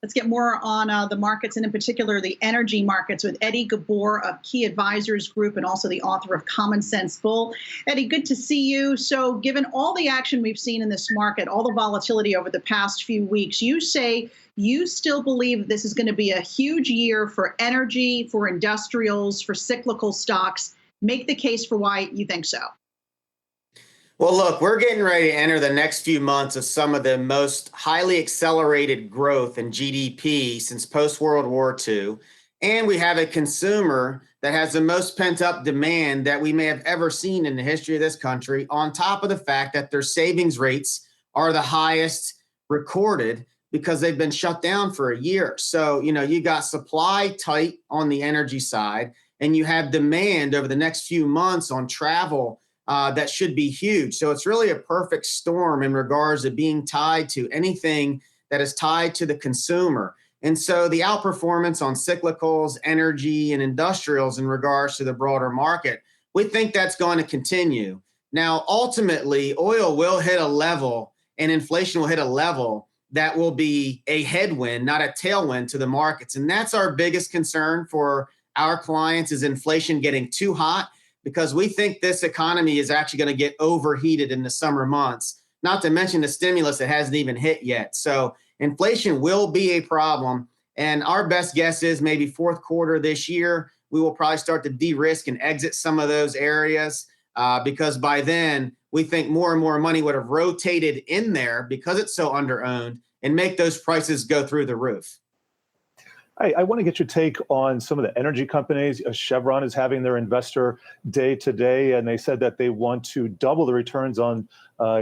Let's get more on the markets and in particular the energy markets with Eddie Ghabour of KeyAdvisors Group and also the author of Common Sense Bull. Eddie, good to see you. So given all the action we've seen in this market, all the volatility over the past few weeks, you say you still believe this is going to be a huge year for energy, for industrials, for cyclical stocks. Make the case for why you think so. Well, look, we're getting ready to enter the next few months of some of the most highly accelerated growth in GDP since post-World War II. And we have a consumer that has the most pent-up demand that we may have ever seen in the history of this country, on top of the fact that their savings rates are the highest recorded because they've been shut down for a year. So, you got supply tight on the energy side, and you have demand over the next few months on travel that should be huge. So it's really a perfect storm in regards to being tied to anything that is tied to the consumer. And so the outperformance on cyclicals, energy, and industrials in regards to the broader market, we think that's going to continue. Now, ultimately, oil will hit a level and inflation will hit a level that will be a headwind, not a tailwind to the markets. And that's our biggest concern for our clients, is inflation getting too hot, because we think this economy is actually going to get overheated in the summer months, not to mention the stimulus that hasn't even hit yet. So inflation will be a problem. And our best guess is maybe fourth quarter this year, we will probably start to de-risk and exit some of those areas because by then we think more and more money would have rotated in there because it's so under-owned and make those prices go through the roof. I want to get your take on some of the energy companies. Chevron is having their investor day today, and they said that they want to double the returns on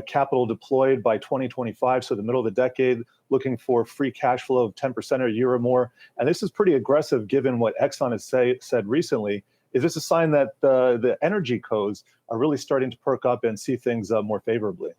capital deployed by 2025, so the middle of the decade, looking for free cash flow of 10% a year or more. And this is pretty aggressive given what Exxon has said recently. Is this a sign that the energy codes are really starting to perk up and see things more favorably?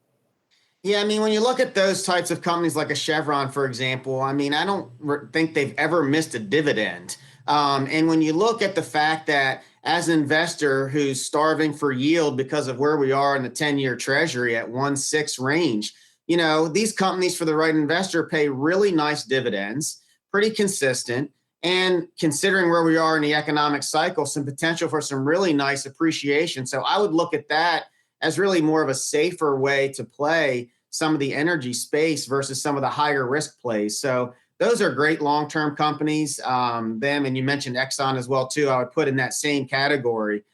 Yeah, when you look at those types of companies like a Chevron, for example, I don't think they've ever missed a dividend. And when you look at the fact that as an investor who's starving for yield because of where we are in the 10-year treasury at 1.6 range, these companies for the right investor pay really nice dividends, pretty consistent. And considering where we are in the economic cycle, some potential for some really nice appreciation. So I would look at that as really more of a safer way to play some of the energy space versus some of the higher risk plays. So those are great long-term companies. Them, and you mentioned Exxon as well too, I would put in that same category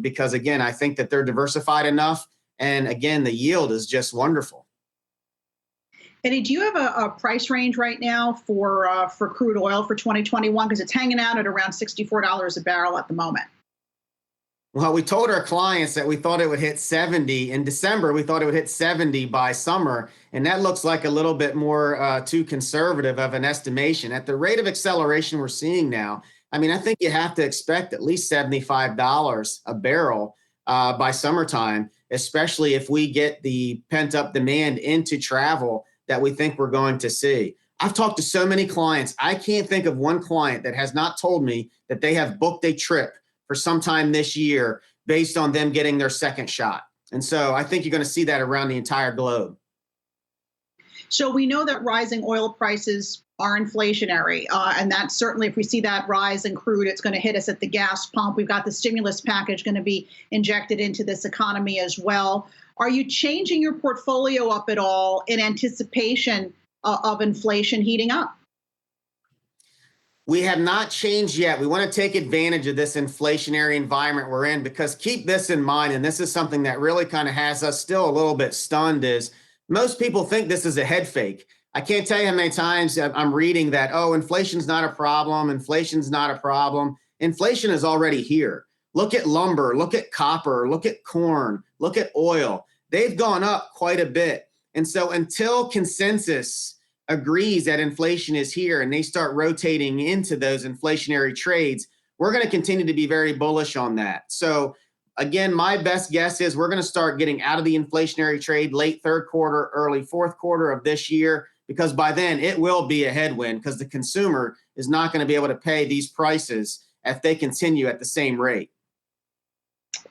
because again, I think that they're diversified enough. And again, the yield is just wonderful. Eddie, do you have a price range right now for crude oil for 2021? Because it's hanging out at around $64 a barrel at the moment. Well, we told our clients that we thought it would hit 70 in December. We thought it would hit 70 by summer. And that looks like a little bit more too conservative of an estimation. At the rate of acceleration we're seeing now, I think you have to expect at least $75 a barrel by summertime, especially if we get the pent up demand into travel that we think we're going to see. I've talked to so many clients. I can't think of one client that has not told me that they have booked a trip for sometime this year based on them getting their second shot. And so I think you're going to see that around the entire globe. So we know that rising oil prices are inflationary. And that certainly, if we see that rise in crude, it's going to hit us at the gas pump. We've got the stimulus package going to be injected into this economy as well. Are you changing your portfolio up at all in anticipation of inflation heating up? We have not changed yet. We want to take advantage of this inflationary environment we're in, because keep this in mind, and this is something that really kind of has us still a little bit stunned, is most people think this is a head fake. I can't tell you how many times I'm reading that, oh, inflation's not a problem. Inflation's not a problem. Inflation is already here. Look at lumber, look at copper, look at corn, look at oil. They've gone up quite a bit. And so until consensus agrees that inflation is here and they start rotating into those inflationary trades, we're going to continue to be very bullish on that. So again, my best guess is we're going to start getting out of the inflationary trade late third quarter, early fourth quarter of this year, because by then it will be a headwind because the consumer is not going to be able to pay these prices if they continue at the same rate.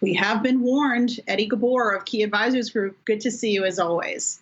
We have been warned. Eddie Ghabour of KeyAdvisors Group, good to see you as always.